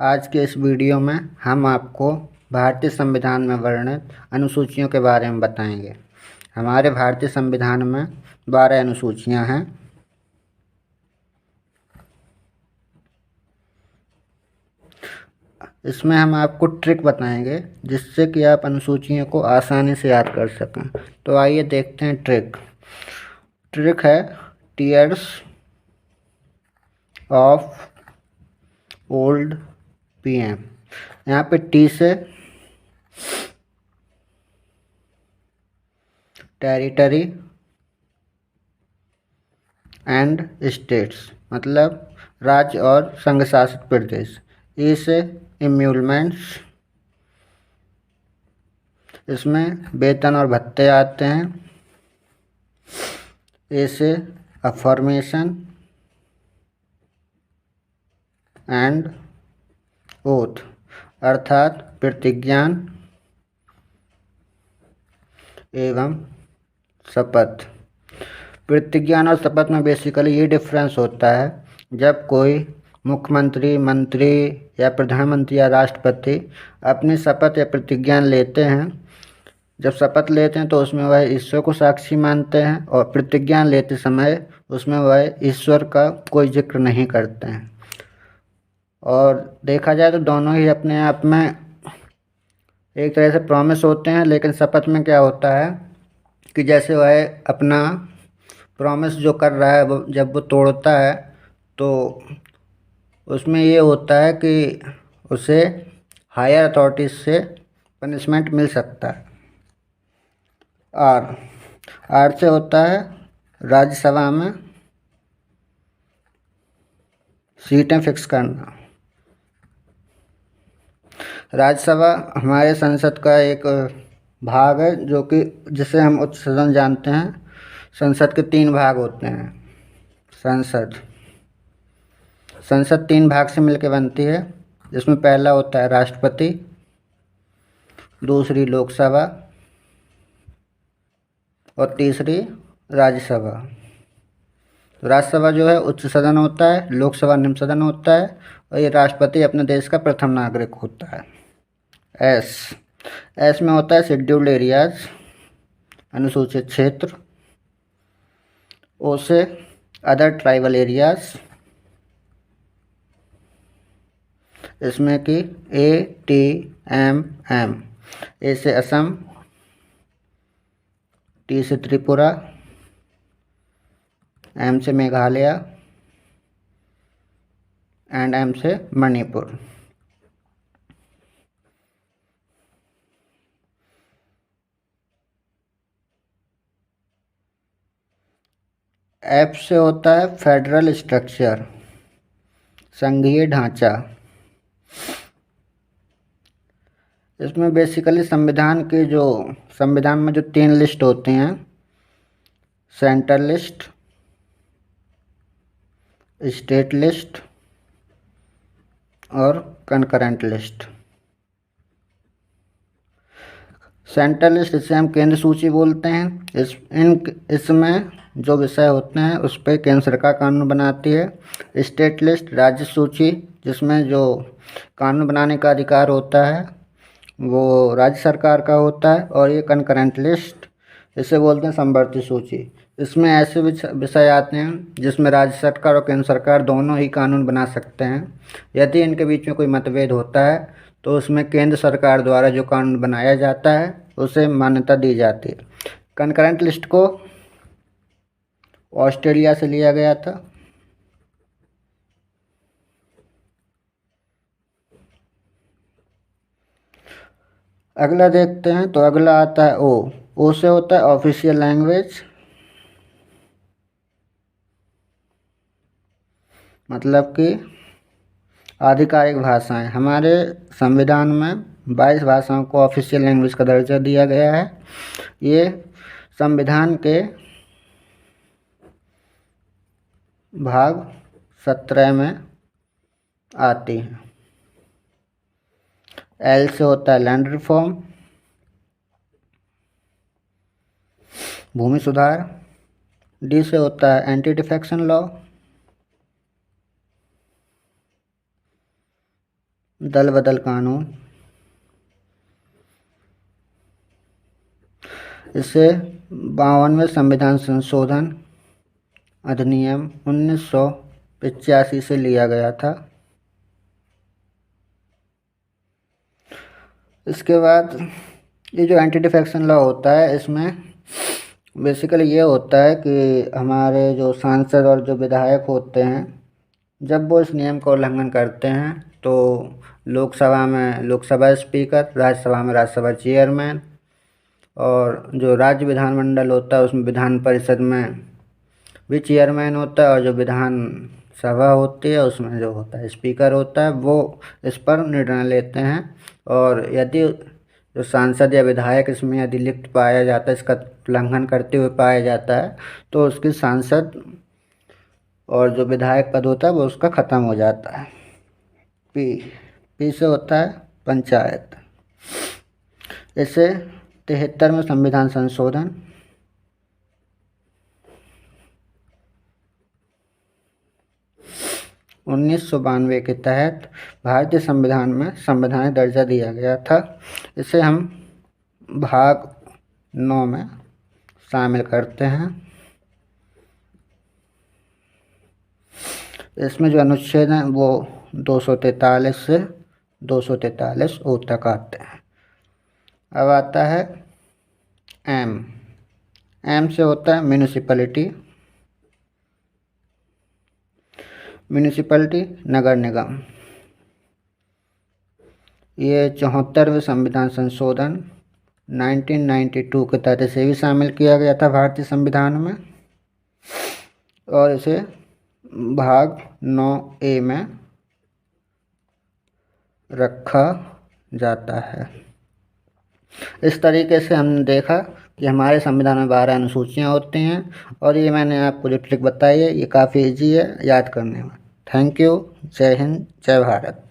आज के इस वीडियो में हम आपको भारतीय संविधान में वर्णित अनुसूचियों के बारे में बताएंगे। हमारे भारतीय संविधान में 12 अनुसूचियां हैं। इसमें हम आपको ट्रिक बताएंगे जिससे कि आप अनुसूचियों को आसानी से याद कर सकें। तो आइए देखते हैं ट्रिक है टीयर्स ऑफ ओल्ड पीएम। यहाँ पे टी से टेरिटरी एंड स्टेट्स मतलब राज्य और संघ शासित प्रदेश। ए से इम्यूलमेंट्स, इसमें वेतन और भत्ते आते हैं। ए से अफर्मेशन एंड ओथ अर्थात प्रतिज्ञान एवं शपथ। प्रतिज्ञान और शपथ में बेसिकली ये डिफरेंस होता है, जब कोई मुख्यमंत्री, मंत्री या प्रधानमंत्री या राष्ट्रपति अपनी शपथ या प्रतिज्ञान लेते हैं, जब शपथ लेते हैं तो उसमें वह ईश्वर को साक्षी मानते हैं और प्रतिज्ञान लेते समय उसमें वह ईश्वर का कोई जिक्र नहीं करते हैं। और देखा जाए तो दोनों ही अपने आप में एक तरह से प्रॉमिस होते हैं, लेकिन शपथ में क्या होता है कि जैसे वह अपना प्रॉमिस जो कर रहा है वो जब वो तोड़ता है तो उसमें ये होता है कि उसे हायर अथॉरिटीज से पनिशमेंट मिल सकता है। आर से होता है राज्यसभा में सीटें फिक्स करना। राज्यसभा हमारे संसद का एक भाग है जो कि जिसे हम उच्च सदन जानते हैं। संसद के 3 भाग होते हैं। संसद 3 भाग से मिलकर बनती है, जिसमें पहला होता है राष्ट्रपति, दूसरी लोकसभा और तीसरी राज्यसभा। तो राज्यसभा जो है उच्च सदन होता है, लोकसभा निम्न सदन होता है और ये राष्ट्रपति अपने देश का प्रथम नागरिक होता है। एस में होता है शेड्यूल्ड एरियाज, अनुसूचित क्षेत्र। ओ से अदर ट्राइबल एरियाज, इसमें कि ATMM। ए से असम, टी से त्रिपुरा, एम से मेघालय एंड एम से मणिपुर। एफ से होता है फेडरल स्ट्रक्चर, संघीय ढांचा। इसमें बेसिकली संविधान में जो 3 लिस्ट होती हैं, सेंट्रल लिस्ट, स्टेट लिस्ट और कंकरेंट लिस्ट। सेंट्रल लिस्ट इसे हम केंद्र सूची बोलते हैं। इसमें जो विषय होते हैं उस पर केंद्र सरकार कानून बनाती है। स्टेट लिस्ट राज्य सूची, जिसमें जो कानून बनाने का अधिकार होता है वो राज्य सरकार का होता है। और ये कंकरेंट लिस्ट इसे बोलते हैं समवर्ती सूची। इसमें ऐसे विषय आते हैं जिसमें राज्य सरकार और केंद्र सरकार दोनों ही कानून बना सकते हैं। यदि इनके बीच में कोई मतभेद होता है तो उसमें केंद्र सरकार द्वारा जो कानून बनाया जाता है उसे मान्यता दी जाती है। कंकरेंट लिस्ट को ऑस्ट्रेलिया से लिया गया था। अगला देखते हैं, तो अगला आता है ओ से होता है ऑफिशियल लैंग्वेज, मतलब कि आधिकारिक भाषाएं। हमारे संविधान में 22 भाषाओं को ऑफिशियल लैंग्वेज का दर्जा दिया गया है। ये संविधान के भाग 17 में आती हैं। एल से होता है लैंड रिफॉर्म, भूमि सुधार। डी से होता है एंटी डिफेक्शन लॉ। दल बदल कानून, इसे 52वें संविधान संशोधन अधिनियम 1985 से लिया गया था। इसके बाद ये जो एंटी डिफेक्शन लॉ होता है, इसमें बेसिकली ये होता है कि हमारे जो सांसद और जो विधायक होते हैं, जब वो इस नियम का उल्लंघन करते हैं तो लोकसभा में लोकसभा स्पीकर, राज्यसभा में राज्यसभा चेयरमैन, और जो राज्य विधानमंडल होता है उसमें विधान परिषद में भी चेयरमैन होता है, और जो विधान सभा होती है उसमें जो होता है स्पीकर होता है, वो इस पर निर्णय लेते हैं। और यदि जो सांसद या विधायक इसमें यदि लिप्त पाया जाता है, इसका उल्लंघन करते हुए पाया जाता है, तो उसकी सांसद और जो विधायक पद होता है वो उसका ख़त्म हो जाता है। पी पी से होता है पंचायत। इसे 73वें संविधान संशोधन 1992 के तहत भारतीय संविधान में संवैधानिक दर्जा दिया गया था। इसे हम भाग 9 में शामिल करते हैं। इसमें जो अनुच्छेद हैं वो 243 से 243 ओ तक आते हैं। अब आता है एम। एम से होता है म्यूनिसिपैलिटी। म्यूनिसिपैलिटी नगर निगम। ये 74वें संविधान संशोधन 1992 के तहत इसे भी शामिल किया गया था भारतीय संविधान में, और इसे भाग 9A में रखा जाता है। इस तरीके से हमने देखा कि हमारे संविधान में 12 अनुसूचियाँ होती हैं, और ये मैंने आपको जो ट्रिक बताई है ये काफ़ी इजी है याद करने में। Thank you. जय हिंद, जय भारत।